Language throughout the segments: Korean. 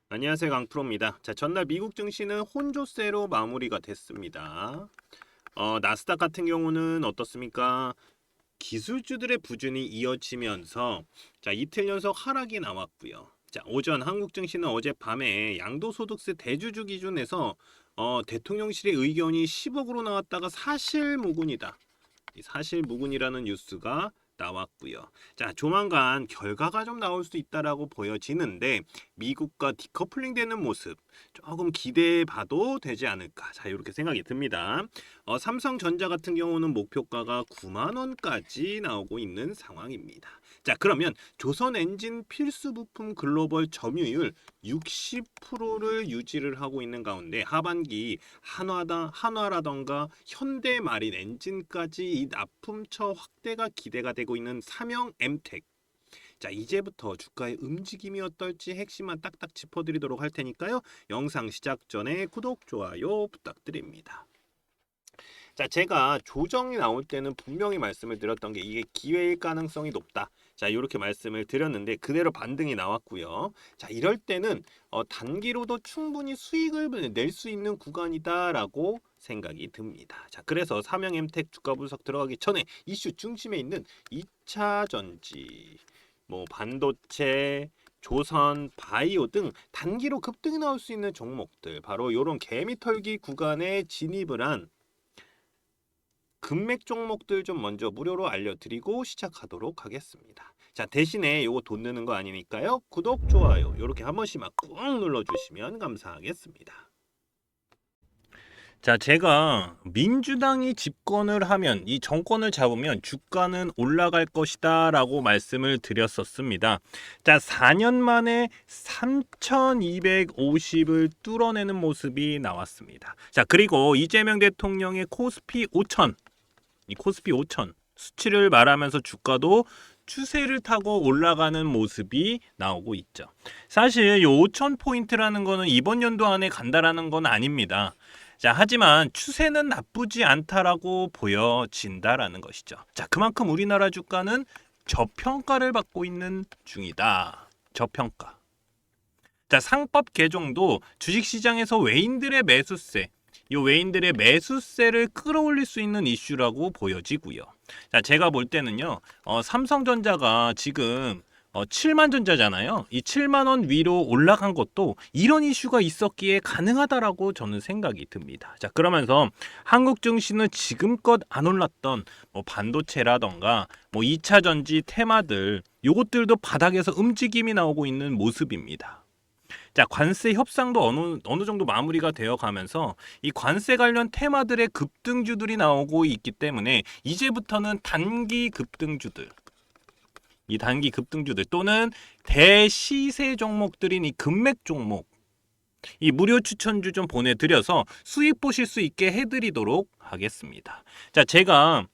안녕하세요, 강프로입니다. 자, 전날 미국 증시는 혼조세로 마무리가 됐습니다. 나스닥 같은 경우는 어떻습니까? 기술주들의 부진이 이어지면서 자, 이틀 연속 하락이 나왔고요. 자, 오전 한국 증시는 어젯밤에 양도소득세 대주주 기준에서 대통령실의 의견이 10억으로 나왔다가 사실무근이다. 이 사실무근이라는 뉴스가 나왔고요. 자, 조만간 결과가 좀 나올 수 있다라고 보여지는데 미국과 디커플링 되는 모습 조금 기대해 봐도 되지 않을까. 자, 이렇게 생각이 듭니다. 삼성전자 같은 경우는 목표가가 9만 원까지 나오고 있는 상황입니다. 자, 그러면 조선 엔진 필수 부품 글로벌 점유율 60%를 유지를 하고 있는 가운데 하반기 한화라던가 현대마린 엔진까지 이 납품처 확대가 기대가 되고 있는 삼형 엠텍. 자, 이제부터 주가의 움직임이 어떨지 핵심만 딱딱 짚어드리도록 할 테니까요. 영상 시작 전에 구독, 좋아요 부탁드립니다. 자, 제가 조정이 나올 때는 분명히 말씀을 드렸던 게 이게 기회일 가능성이 높다. 자, 이렇게 말씀을 드렸는데 그대로 반등이 나왔고요. 자, 이럴 때는 단기로도 충분히 수익을 낼 수 있는 구간이다라고 생각이 듭니다. 자, 그래서 삼형엠텍 주가 분석 들어가기 전에 이슈 중심에 있는 2차 전지, 뭐 반도체, 조선, 바이오 등 단기로 급등이 나올 수 있는 종목들, 바로 이런 개미털기 구간에 진입을 한 금맥 종목들 좀 먼저 무료로 알려드리고 시작하도록 하겠습니다. 자, 대신에 요거 돈 드는 거 아니니까요. 구독, 좋아요 이렇게 한 번씩만 꾹 눌러주시면 감사하겠습니다. 자, 제가 민주당이 집권을 하면 이 정권을 잡으면 주가는 올라갈 것이다 라고 말씀을 드렸었습니다. 자, 4년 만에 3250을 뚫어내는 모습이 나왔습니다. 자, 그리고 이재명 대통령의 코스피 5000, 이 코스피 5000 수치를 말하면서 주가도 추세를 타고 올라가는 모습이 나오고 있죠. 사실 이 5000포인트라는 거는 이번 연도 안에 간다라는 건 아닙니다. 자, 하지만 추세는 나쁘지 않다라고 보여진다라는 것이죠. 자, 그만큼 우리나라 주가는 저평가를 받고 있는 중이다. 저평가. 자, 상법 개정도 주식시장에서 외인들의 매수세를 끌어올릴 수 있는 이슈라고 보여지고요. 자, 제가 볼 때는요, 삼성전자가 지금 7만 전자잖아요. 이 7만 원 위로 올라간 것도 이런 이슈가 있었기에 가능하다라고 저는 생각이 듭니다. 자, 그러면서 한국 증시는 지금껏 안 올랐던 뭐 반도체라던가 뭐 2차 전지 테마들 요것들도 바닥에서 움직임이 나오고 있는 모습입니다. 자, 관세 협상도 어느 정도 마무리가 되어 가면서 이 관세 관련 테마들의 급등주들이 나오고 있기 때문에 이제부터는 단기 급등주들 또는 대시세 종목들인 이 금맥 종목 이 무료 추천주 좀 보내드려서 수익 보실 수 있게 해드리도록 하겠습니다. 자, 제가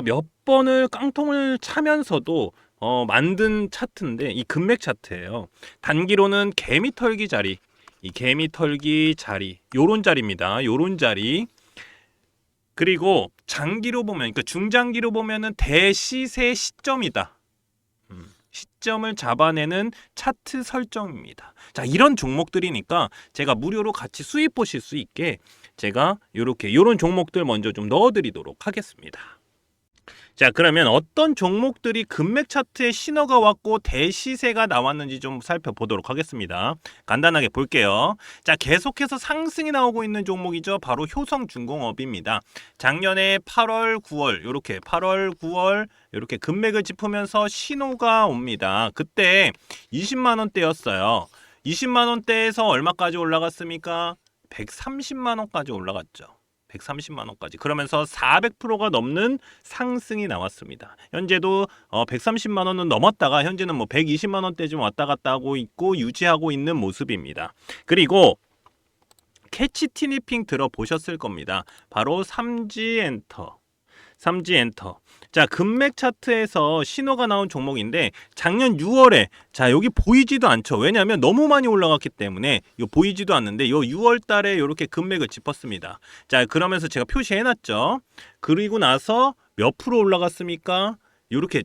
몇 번을 깡통을 차면서도 만든 차트인데 이 금맥 차트예요. 단기로는 개미털기 자리, 이 개미털기 자리, 요런 자리입니다. 요런 자리. 그리고 장기로 보면, 그러니까 중장기로 보면은 대시세 시점이다. 시점을 잡아내는 차트 설정입니다. 자, 이런 종목들이니까 제가 무료로 같이 수익 보실 수 있게 제가 요런 종목들 먼저 좀 넣어드리도록 하겠습니다. 자, 그러면 어떤 종목들이 금맥 차트에 신호가 왔고 대시세가 나왔는지 좀 살펴보도록 하겠습니다. 간단하게 볼게요. 자, 계속해서 상승이 나오고 있는 종목이죠. 바로 효성중공업입니다. 작년에 8월, 9월 이렇게 8월, 9월 이렇게 금맥을 짚으면서 신호가 옵니다. 그때 20만 원대였어요. 20만 원대에서 얼마까지 올라갔습니까? 130만 원까지 올라갔죠. 130만 원까지. 그러면서 400%가 넘는 상승이 나왔습니다. 현재도 130만 원은 넘었다가 현재는 뭐 120만 원대 좀 왔다 갔다 하고 있고 유지하고 있는 모습입니다. 그리고 캐치 티니핑 들어보셨을 겁니다. 바로 삼지엔터. 자, 금맥 차트에서 신호가 나온 종목인데 작년 6월에 자, 여기 보이지도 않죠. 왜냐하면 너무 많이 올라갔기 때문에 요 보이지도 않는데 요 6월 달에 이렇게 금맥을 짚었습니다. 자, 그러면서 제가 표시해 놨죠. 그리고 나서 몇 프로 올라갔습니까? 요렇게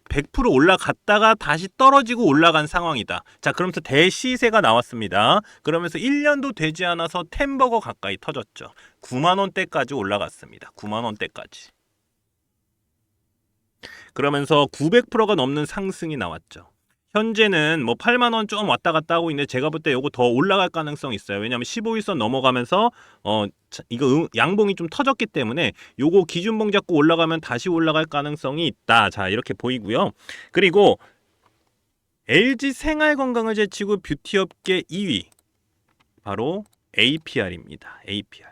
100% 올라갔다가 다시 떨어지고 올라간 상황이다. 자, 그러면서 대시세가 나왔습니다. 그러면서 1년도 되지 않아서 템버거 가까이 터졌죠. 9만 원대까지 올라갔습니다. 9만 원대까지. 그러면서 900%가 넘는 상승이 나왔죠. 현재는 뭐 8만 원 좀 왔다 갔다 하고 있는데 제가 볼 때 요거 더 올라갈 가능성이 있어요. 왜냐하면 15일선 넘어가면서 이거 양봉이 좀 터졌기 때문에 요거 기준봉 잡고 올라가면 다시 올라갈 가능성이 있다. 자, 이렇게 보이고요. 그리고 LG 생활건강을 제치고 뷰티업계 2위 바로 APR입니다. APR.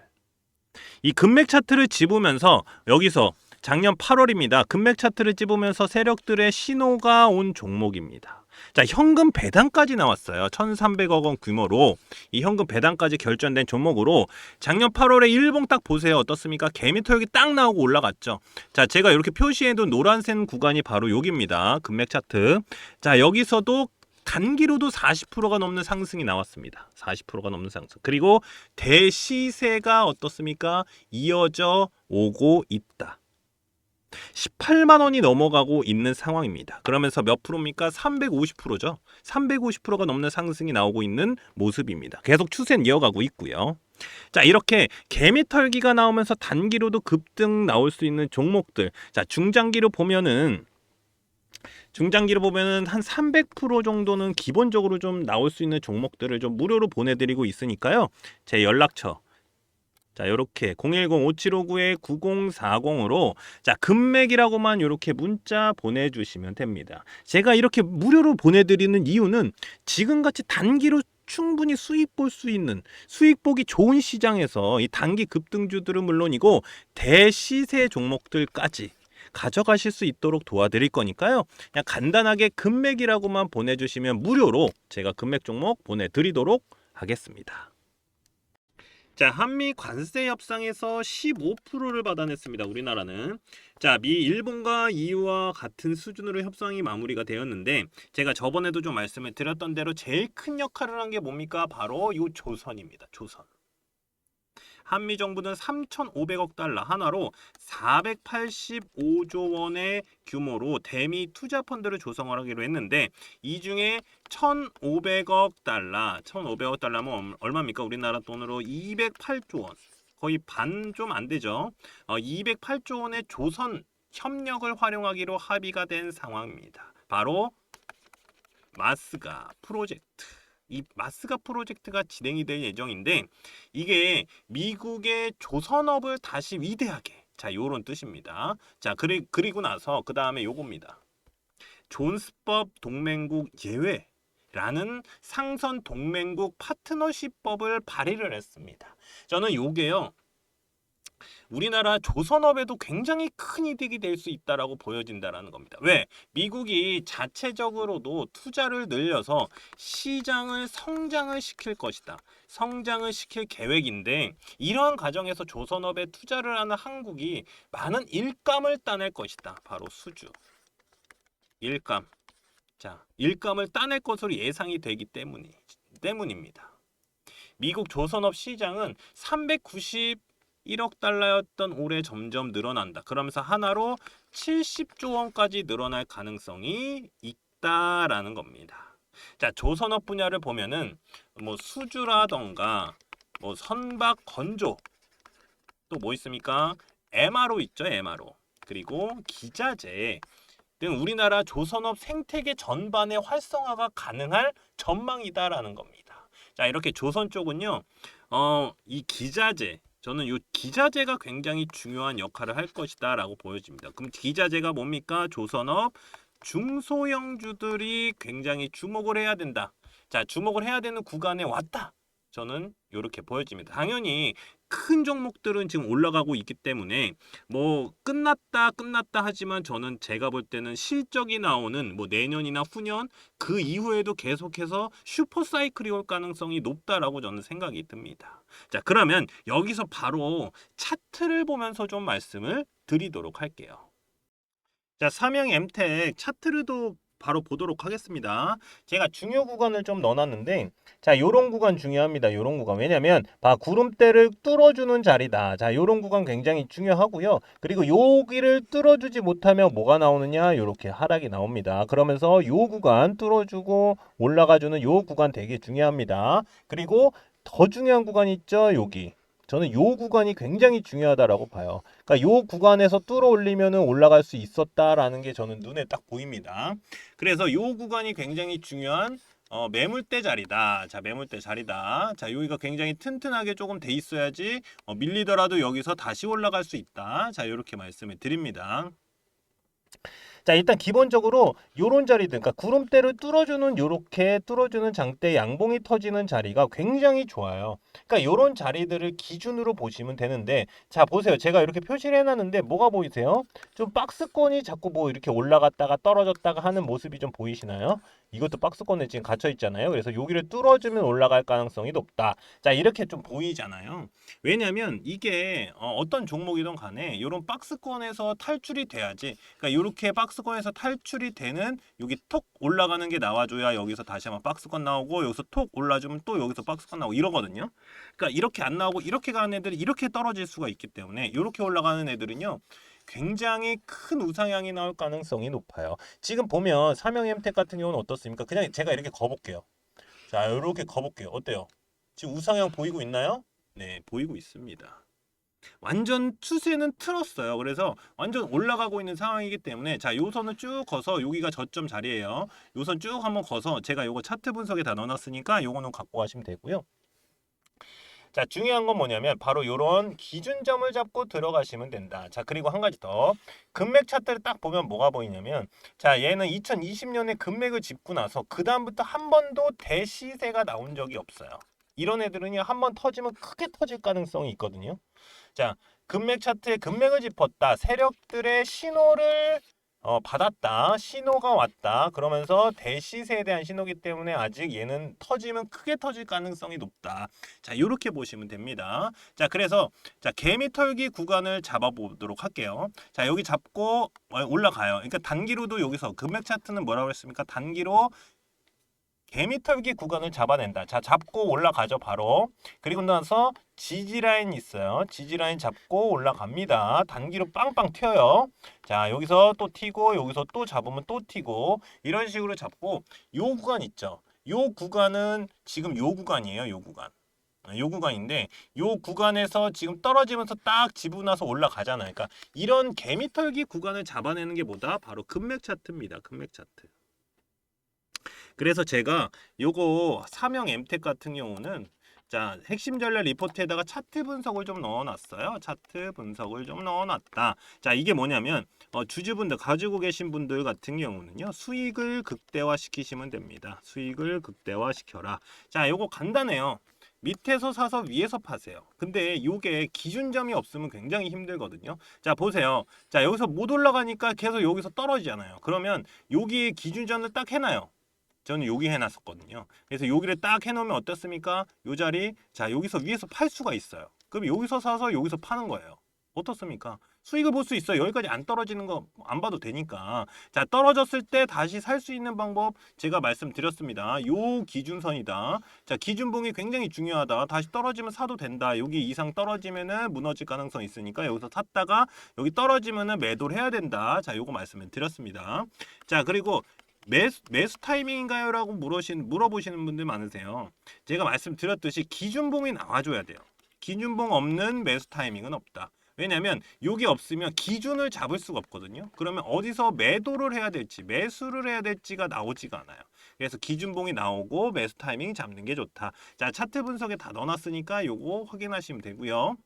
이 금맥 차트를 집으면서 여기서 작년 8월입니다. 금맥 차트를 집으면서 세력들의 신호가 온 종목입니다. 자, 현금 배당까지 나왔어요. 1,300억 원 규모로 이 현금 배당까지 결정된 종목으로 작년 8월에 일봉 딱 보세요. 어떻습니까? 개미털기 딱 나오고 올라갔죠. 자, 제가 이렇게 표시해둔 노란색 구간이 바로 여기입니다. 금맥 차트. 자, 여기서도 단기로도 40%가 넘는 상승이 나왔습니다. 40%가 넘는 상승. 그리고 대시세가 어떻습니까? 이어져 오고 있다. 18만 원이 넘어가고 있는 상황입니다. 그러면서 몇 프로입니까? 350%죠. 350%가 넘는 상승이 나오고 있는 모습입니다. 계속 추세는 이어가고 있고요. 자, 이렇게 개미털기가 나오면서 단기로도 급등 나올 수 있는 종목들. 자, 중장기로 보면은 한 300% 정도는 기본적으로 좀 나올 수 있는 종목들을 좀 무료로 보내드리고 있으니까요. 제 연락처 자, 요렇게 010-5759-9040으로 자, 금맥이라고만 요렇게 문자 보내주시면 됩니다. 제가 이렇게 무료로 보내드리는 이유는 지금같이 단기로 충분히 수익 볼 수 있는 수익 보기 좋은 시장에서 이 단기 급등주들은 물론이고 대시세 종목들까지 가져가실 수 있도록 도와드릴 거니까요. 그냥 간단하게 금맥이라고만 보내주시면 무료로 제가 금맥 종목 보내드리도록 하겠습니다. 자, 한미 관세 협상에서 15%를 받아냈습니다. 우리나라는. 자, 미 일본과 EU와 같은 수준으로 협상이 마무리가 되었는데 제가 저번에도 좀 말씀을 드렸던 대로 제일 큰 역할을 한 게 뭡니까? 바로 이 조선입니다. 조선. 한미 정부는 3,500억 달러 하나로 485조 원의 규모로 대미 투자 펀드를 조성하기로 했는데 이 중에 1,500억 달러면 얼마입니까? 우리나라 돈으로 208조 원. 거의 반 좀 안 되죠. 208조 원의 조선 협력을 활용하기로 합의가 된 상황입니다. 바로 마스가 프로젝트. 이 마스가 프로젝트가 진행이 될 예정인데 이게 미국의 조선업을 다시 위대하게 자, 요런 뜻입니다. 자, 그리고 나서 그 다음에 요겁니다. 존스법 동맹국 예외라는 상선 동맹국 파트너십법을 발의를 했습니다. 저는 요게요. 우리나라 조선업에도 굉장히 큰 이득이 될 수 있다라고 보여진다라는 겁니다. 왜? 미국이 자체적으로도 투자를 늘려서 시장을 성장을 시킬 것이다. 성장을 시킬 계획인데 이러한 과정에서 조선업에 투자를 하는 한국이 많은 일감을 따낼 것이다. 바로 수주. 일감. 자, 일감을 따낼 것으로 예상이 되기 때문입니다. 미국 조선업 시장은 391억 달러였던 올해 점점 늘어난다. 그러면서 하나로 70조 원까지 늘어날 가능성이 있다라는 겁니다. 자, 조선업 분야를 보면은 뭐 수주라던가 뭐 선박 건조 또 뭐 있습니까? MRO 있죠, MRO. 그리고 기자재 등 우리나라 조선업 생태계 전반의 활성화가 가능할 전망이다라는 겁니다. 자, 이렇게 조선 쪽은요. 이 기자재 저는 이 기자재가 굉장히 중요한 역할을 할 것이다라고 보여집니다. 그럼 기자재가 뭡니까? 조선업 중소형주들이 굉장히 주목을 해야 된다. 자, 주목을 해야 되는 구간에 왔다. 저는 이렇게 보여집니다. 당연히 큰 종목들은 지금 올라가고 있기 때문에 뭐 끝났다 하지만 저는 제가 볼 때는 실적이 나오는 뭐 내년이나 후년 그 이후에도 계속해서 슈퍼 사이클이 올 가능성이 높다라고 저는 생각이 듭니다. 자, 그러면 여기서 바로 차트를 보면서 좀 말씀을 드리도록 할게요. 자, 삼양 엠텍 차트를 바로 보도록 하겠습니다. 제가 중요 구간을 좀 넣어놨는데, 자, 요런 구간 중요합니다. 요런 구간. 왜냐면, 구름대를 뚫어주는 자리다. 자, 요런 구간 굉장히 중요하고요. 그리고 여기를 뚫어주지 못하면 뭐가 나오느냐? 요렇게 하락이 나옵니다. 그러면서 요 구간 뚫어주고 올라가주는 요 구간 되게 중요합니다. 그리고 더 중요한 구간 있죠? 여기. 저는 요 구간이 굉장히 중요하다라고 봐요. 그러니까 요 구간에서 뚫어 올리면은 올라갈 수 있었다라는 게 저는 눈에 딱 보입니다. 그래서 요 구간이 굉장히 중요한 매물대 자리다. 자, 매물대 자리다. 자, 여기가 굉장히 튼튼하게 조금 돼 있어야지 밀리더라도 여기서 다시 올라갈 수 있다. 자, 이렇게 말씀을 드립니다. 자, 일단 기본적으로 요런 자리들, 그러니까 구름대를 뚫어주는 요렇게 뚫어주는 장대 양봉이 터지는 자리가 굉장히 좋아요. 그러니까 요런 자리들을 기준으로 보시면 되는데, 자, 보세요. 제가 이렇게 표시를 해놨는데 뭐가 보이세요? 좀 박스권이 자꾸 뭐 이렇게 올라갔다가 떨어졌다가 하는 모습이 좀 보이시나요? 이것도 박스권에 지금 갇혀 있잖아요. 그래서 여기를 뚫어주면 올라갈 가능성이 높다. 자, 이렇게 좀 보이잖아요. 왜냐면 이게 어떤 종목이든 간에 이런 박스권에서 탈출이 돼야지. 그러니까 이렇게 박스권에서 탈출이 되는 여기 톡 올라가는 게 나와줘야 여기서 다시 한번 박스권 나오고 여기서 톡 올라주면 또 여기서 박스권 나오고 이러거든요. 그러니까 이렇게 안 나오고 이렇게 가는 애들이 이렇게 떨어질 수가 있기 때문에 이렇게 올라가는 애들은요. 굉장히 큰 우상향이 나올 가능성이 높아요. 지금 보면 삼형엠텍 같은 경우는 어떻습니까? 그냥 제가 이렇게 거볼게요. 자, 이렇게 거볼게요. 어때요? 지금 우상향 보이고 있나요? 네, 보이고 있습니다. 완전 추세는 틀었어요. 그래서 완전 올라가고 있는 상황이기 때문에 자, 요 선을 쭉 거서 여기가 저점 자리예요. 요 선 쭉 한번 거서 제가 요거 차트 분석에 다 넣어놨으니까 요거는 갖고 가시면 되고요. 자, 중요한 건 뭐냐면 바로 요런 기준점을 잡고 들어가시면 된다. 자, 그리고 한 가지 더. 금맥 차트를 딱 보면 뭐가 보이냐면 자, 얘는 2020년에 금맥을 짚고 나서 그다음부터 한 번도 대시세가 나온 적이 없어요. 이런 애들은요, 한 번 터지면 크게 터질 가능성이 있거든요. 자, 금맥 차트에 금맥을 짚었다. 세력들의 신호를 받았다. 신호가 왔다. 그러면서 대시세에 대한 신호기 때문에 아직 얘는 터지면 크게 터질 가능성이 높다. 자, 이렇게 보시면 됩니다. 자, 그래서 자, 개미털기 구간을 잡아보도록 할게요. 자, 여기 잡고 올라가요. 그러니까 단기로도 여기서 금맥 차트는 뭐라고 했습니까? 단기로 개미털기 구간을 잡아낸다. 자, 잡고 올라가죠, 바로. 그리고 나서 지지라인 있어요. 지지라인 잡고 올라갑니다. 단기로 빵빵 튀어요. 자, 여기서 또 튀고, 여기서 또 잡으면 또 튀고, 이런 식으로 잡고, 요 구간 있죠. 요 구간은 지금 요 구간이에요, 요 구간. 요 구간인데, 요 구간에서 지금 떨어지면서 딱 지고 나서 올라가잖아요. 그러니까 이런 개미털기 구간을 잡아내는 게 뭐다? 바로 금맥 차트입니다. 금맥 차트. 그래서 제가 요거 사명 엠텍 같은 경우는 자, 핵심 전략 리포트에다가 차트 분석을 좀 넣어놨어요. 차트 분석을 좀 넣어놨다. 자, 이게 뭐냐면 주주분들 가지고 계신 분들 같은 경우는요, 수익을 극대화시키시면 됩니다. 수익을 극대화시켜라. 자, 요거 간단해요. 밑에서 사서 위에서 파세요. 근데 요게 기준점이 없으면 굉장히 힘들거든요. 자, 보세요. 자, 여기서 못 올라가니까 계속 여기서 떨어지잖아요. 그러면 여기에 기준점을 딱 해놔요. 저는 여기 해놨었거든요. 그래서 여기를 딱 해놓으면 어떻습니까? 요 자리, 자, 여기서 위에서 팔 수가 있어요. 그럼 여기서 사서 여기서 파는 거예요. 어떻습니까? 수익을 볼 수 있어요. 여기까지 안 떨어지는 거 안 봐도 되니까. 자, 떨어졌을 때 다시 살 수 있는 방법 제가 말씀드렸습니다. 요 기준선이다. 자, 기준봉이 굉장히 중요하다. 다시 떨어지면 사도 된다. 여기 이상 떨어지면은 무너질 가능성이 있으니까 여기서 샀다가 여기 떨어지면은 매도를 해야 된다. 자, 요거 말씀을 드렸습니다. 자, 그리고 매수 타이밍인가요? 라고 물어보시는 분들 많으세요. 제가 말씀드렸듯이 기준봉이 나와줘야 돼요. 기준봉 없는 매수 타이밍은 없다. 왜냐면 여기 없으면 기준을 잡을 수가 없거든요. 그러면 어디서 매도를 해야 될지 매수를 해야 될지가 나오지가 않아요. 그래서 기준봉이 나오고 매수 타이밍 잡는 게 좋다. 자, 차트 분석에 다 넣어놨으니까 요거 확인하시면 되고요.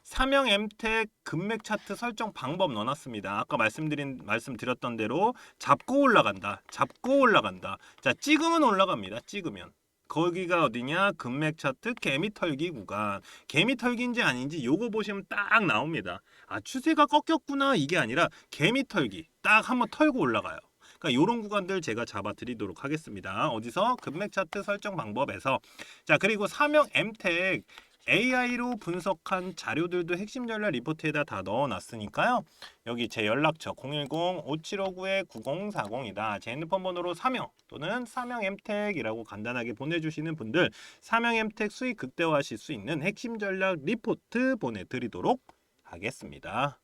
사명 엠텍 금맥 차트 설정 방법 넣어놨습니다. 아까 말씀드렸던 대로 잡고 올라간다. 잡고 올라간다. 자, 찍으면 올라갑니다. 찍으면. 거기가 어디냐? 금맥 차트 개미털기 구간. 개미털기인지 아닌지 요거 보시면 딱 나옵니다. 아, 추세가 꺾였구나 이게 아니라 개미털기. 딱 한번 털고 올라가요. 그러니까 이런 구간들 제가 잡아드리도록 하겠습니다. 어디서? 금맥 차트 설정 방법에서. 자, 그리고 사명 엠텍 AI로 분석한 자료들도 핵심 전략 리포트에다 다 넣어놨으니까요. 여기 제 연락처 010-5759-9040이다. 제 핸드폰 번호로 사명 또는 사명 엠텍이라고 간단하게 보내주시는 분들 사명 엠텍 수익 극대화하실 수 있는 핵심 전략 리포트 보내드리도록 하겠습니다.